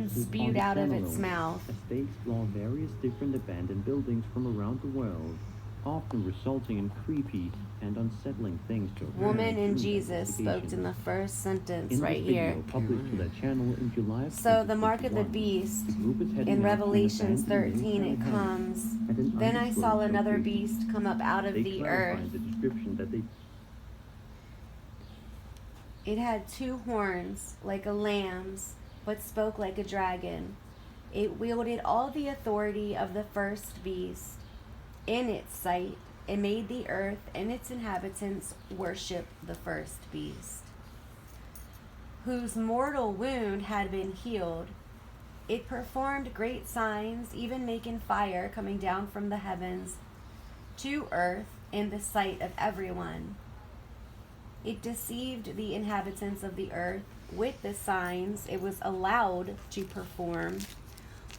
spewed out of its mouth. As they explore various different abandoned buildings from around the world, often resulting in creepy and unsettling things to Woman and Jesus spoke in the first sentence right here. Published to their channel in July of So the mark of the beast, in Revelations 13 it comes, then I saw another beast come up out of the earth. It had 2 horns like a lamb's, but spoke like a dragon. It wielded all the authority of the first beast. In its sight, it made the earth and its inhabitants worship the first beast, whose mortal wound had been healed. It performed great signs, even making fire coming down from the heavens to earth in the sight of everyone. It deceived the inhabitants of the earth with the signs it was allowed to perform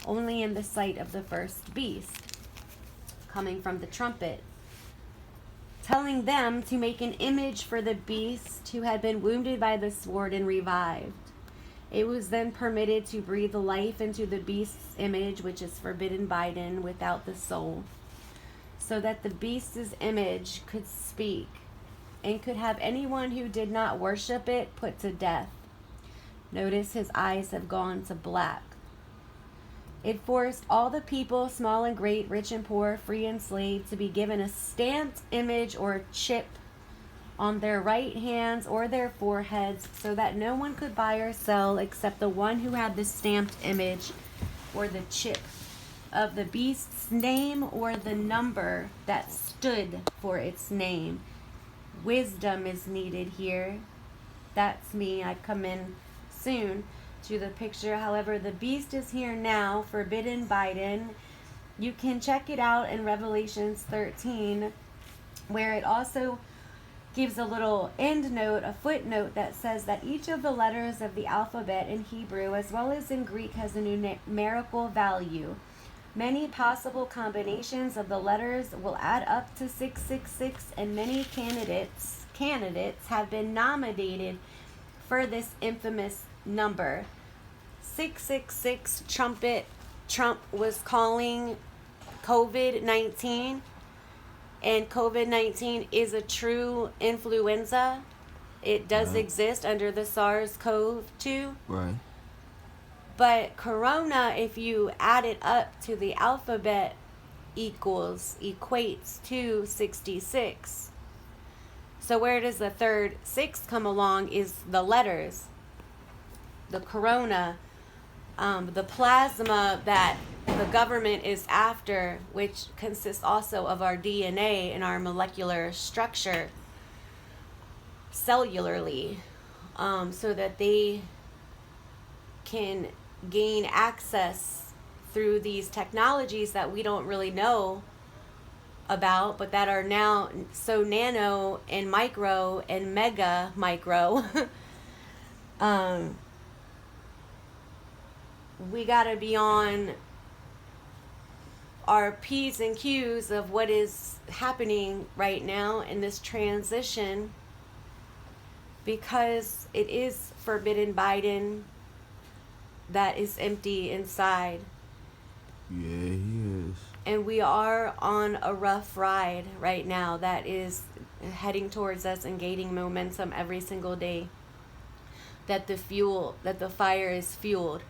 only in the sight of the first beast, coming from the trumpet, telling them to make an image for the beast who had been wounded by the sword and revived. It was then permitted to breathe life into the beast's image, which is forbidden biden, without the soul, so that the beast's image could speak and could have anyone who did not worship it put to death. Notice his eyes have gone to black. It forced all the people, small and great, rich and poor, free and slave, to be given a stamped image or chip on their right hands or their foreheads, so that no one could buy or sell except the one who had the stamped image or the chip of the beast's name or the number that stood for its name. Wisdom is needed here. That's me. I come in soon to the picture. However, the beast is here now, forbidden biden. You can check it out in Revelations 13, where it also gives a little end note, a footnote that says that each of the letters of the alphabet in Hebrew as well as in Greek has a numerical value. Many possible combinations of the letters will add up to 666, and many candidates have been nominated for this infamous number. 666 Trump was calling COVID-19, and COVID-19 is a true influenza. It does exist under the SARS-CoV-2. Right. But corona, if you add it up to the alphabet, equates to 66. So where does the third 6 come along is the letters. The corona, the plasma that the government is after, which consists also of our DNA and our molecular structure cellularly, so that they can gain access through these technologies that we don't really know about, but that are now so nano and micro and mega micro. We got to be on our P's and Q's of what is happening right now in this transition, because it is forbidden biden that is empty inside. Yeah, he is. And we are on a rough ride right now that is heading towards us and gaining momentum every single day. That the fire is fueled.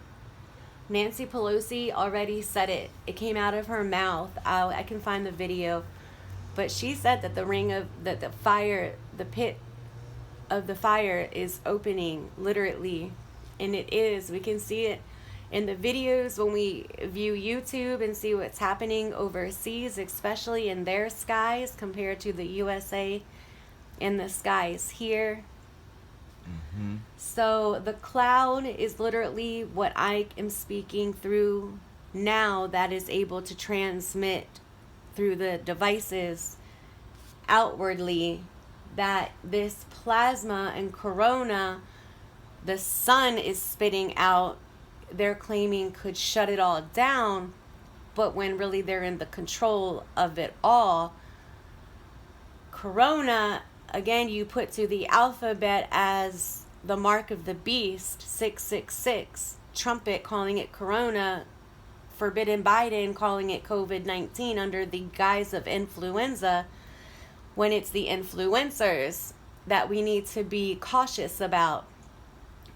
Nancy Pelosi already said it. It came out of her mouth. I can find the video. But she said that the pit of the fire is opening, literally. And it is. We can see it in the videos when we view YouTube and see what's happening overseas, especially in their skies compared to the USA and the skies here. Mm-hmm. So the cloud is literally what I am speaking through now, that is able to transmit through the devices outwardly, that this plasma and corona the sun is spitting out, they're claiming could shut it all down, but when really they're in the control of it all. Corona, again, you put to the alphabet as the mark of the beast, 666. trumpet calling it corona, forbidden Biden calling it COVID-19 under the guise of influenza, when it's the influencers that we need to be cautious about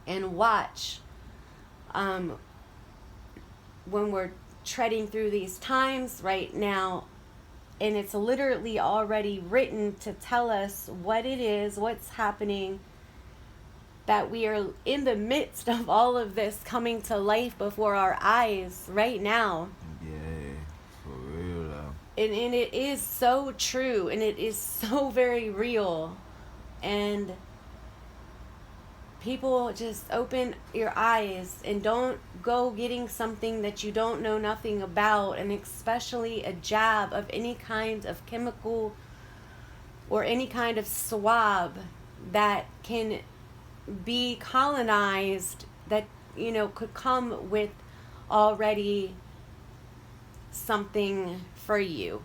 and watch when we're treading through these times right now. And it's literally already written to tell us what it is, what's happening, that we are in the midst of all of this coming to life before our eyes right now. Yeah, for real though. And it is so true, and it is so very real. And people, just open your eyes and don't go getting something that you don't know nothing about, and especially a jab of any kind of chemical or any kind of swab that can be colonized, that, you know, could come with already something for you,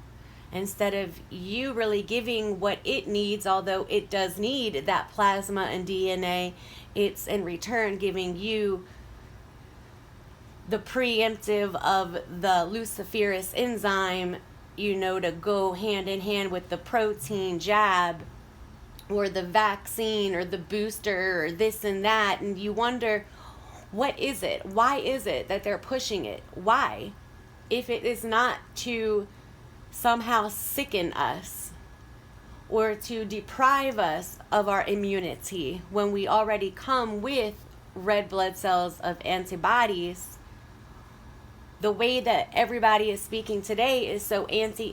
instead of you really giving what it needs. Although it does need that plasma and DNA, it's in return giving you the preemptive of the luciferase enzyme, you know, to go hand in hand with the protein jab or the vaccine or the booster or this and that. And you wonder, what is it? Why is it that they're pushing it? Why? If it is not to somehow sicken us or to deprive us of our immunity when we already come with red blood cells of antibodies. The way that everybody is speaking today is so anti.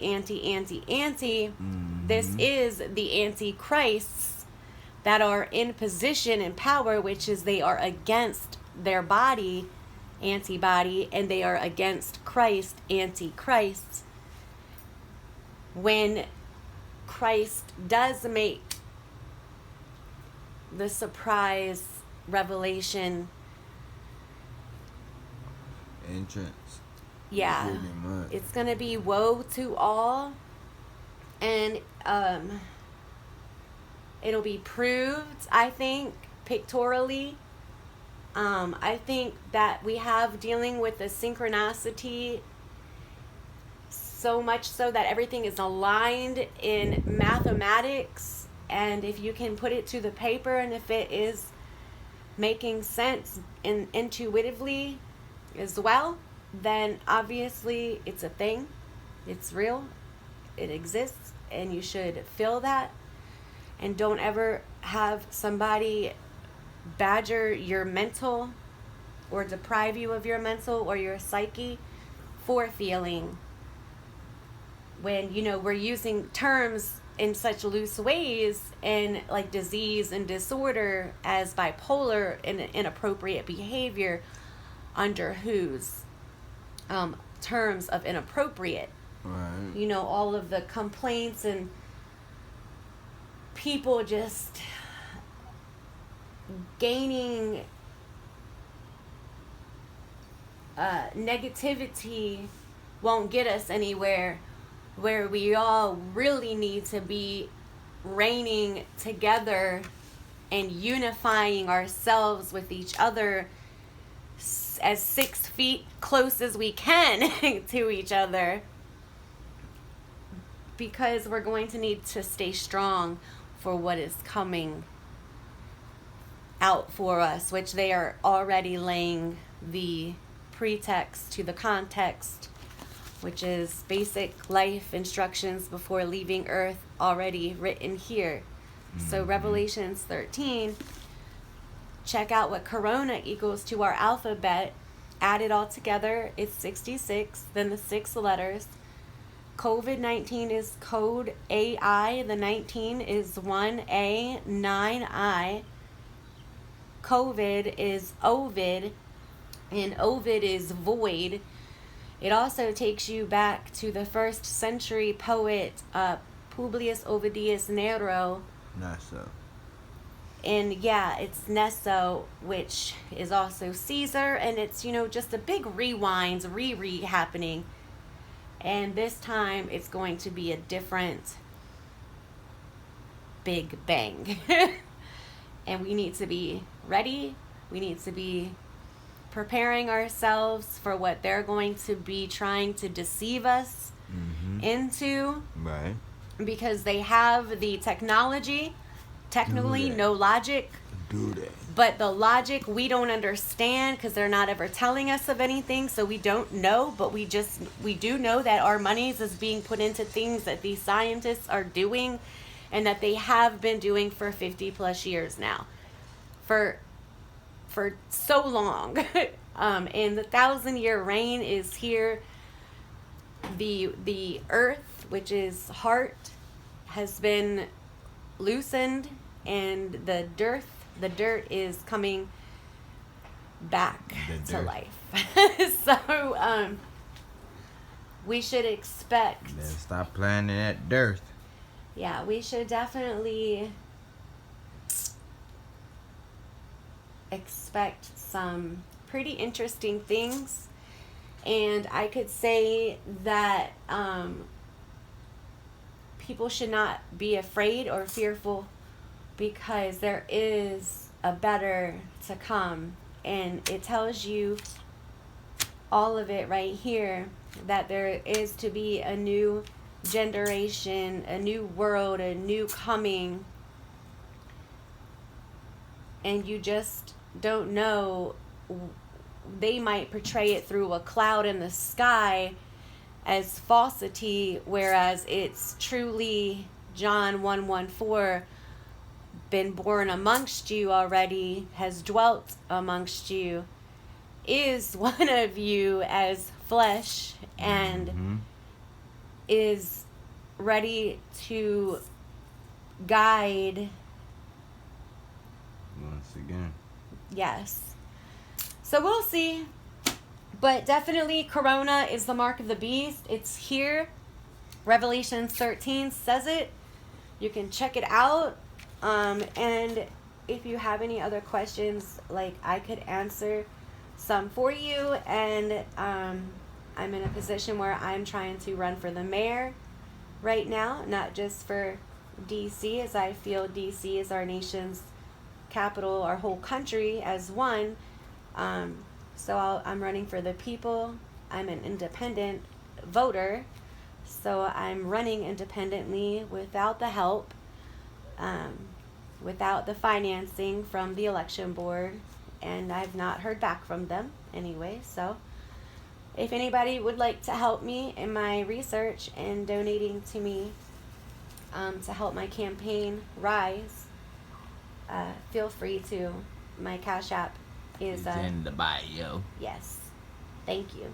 This is the antichrists that are in position and power, which is they are against their body antibody, and they are against Christ, antichrist. When Christ does make the surprise revelation Entrance. yeah, Pretty much. it's gonna be woe to all, and it'll be proved, I think, pictorially. I think that we have dealing with the synchronicity, so much so that everything is aligned in mathematics, and if you can put it to the paper, and if it is making sense intuitively as well, then obviously it's a thing, it's real, it exists, and you should feel that. And don't ever have somebody badger your mental or deprive you of your mental or your psyche for feeling, when, you know, we're using terms in such loose ways, and like disease and disorder as bipolar and inappropriate behavior under whose terms of inappropriate. Right. You know, all of the complaints and people just gaining negativity won't get us anywhere. Where we all really need to be reigning together and unifying ourselves with each other as 6 feet close as we can to each other, because we're going to need to stay strong for what is coming out for us, which they are already laying the pretext to the context, which is basic life instructions before leaving Earth, already written here. So Revelations 13, check out what corona equals to our alphabet. Add it all together, it's 66, then the 6 letters. COVID-19 is code AI, the 19 is 1A, 9I. COVID is Ovid, and Ovid is void. It also takes you back to the 1st century poet Publius Ovidius Nero. Not so. And yeah, it's Neso, which is also Caesar, and it's, you know, just a big rewind, happening. And this time it's going to be a different Big Bang. And we need to be ready. We need to be preparing ourselves for what they're going to be trying to deceive us into, Right. because they have the technology, technically that. no logic, Do that. but the logic we don't understand because they're not ever telling us of anything, so we don't know. But we do know that our monies is being put into things that these scientists are doing, and that they have been doing for 50 plus years now, for so long. And the 1,000-year reign is here. The earth, which is heart, has been loosened, and the dirt is coming back The to dirt. life. So we should expect, Then stop playing in that dirt. yeah, we should definitely expect some pretty interesting things. And I could say that people should not be afraid or fearful, because there is a better to come. And it tells you all of it right here, that there is to be a new generation, a new world, a new coming. And you just don't know. They might portray it through a cloud in the sky as falsity, whereas it's truly John 1:14, been born amongst you already, has dwelt amongst you, is one of you as flesh, and is ready to guide. Once again. Yes. So we'll see. But definitely Corona is the mark of the beast. It's here. Revelation 13 says it. You can check it out. And if you have any other questions, like, I could answer some for you. And I'm in a position where I'm trying to run for the mayor right now, not just for DC, as I feel DC is our nation's capital, our whole country as one. So I'm running for the people. I'm an independent voter, so I'm running independently without the help, without the financing from the election board, and I've not heard back from them anyway. So if anybody would like to help me in my research and donating to me to help my campaign rise, feel free to. My Cash App is It's in the bio. yes. Thank you.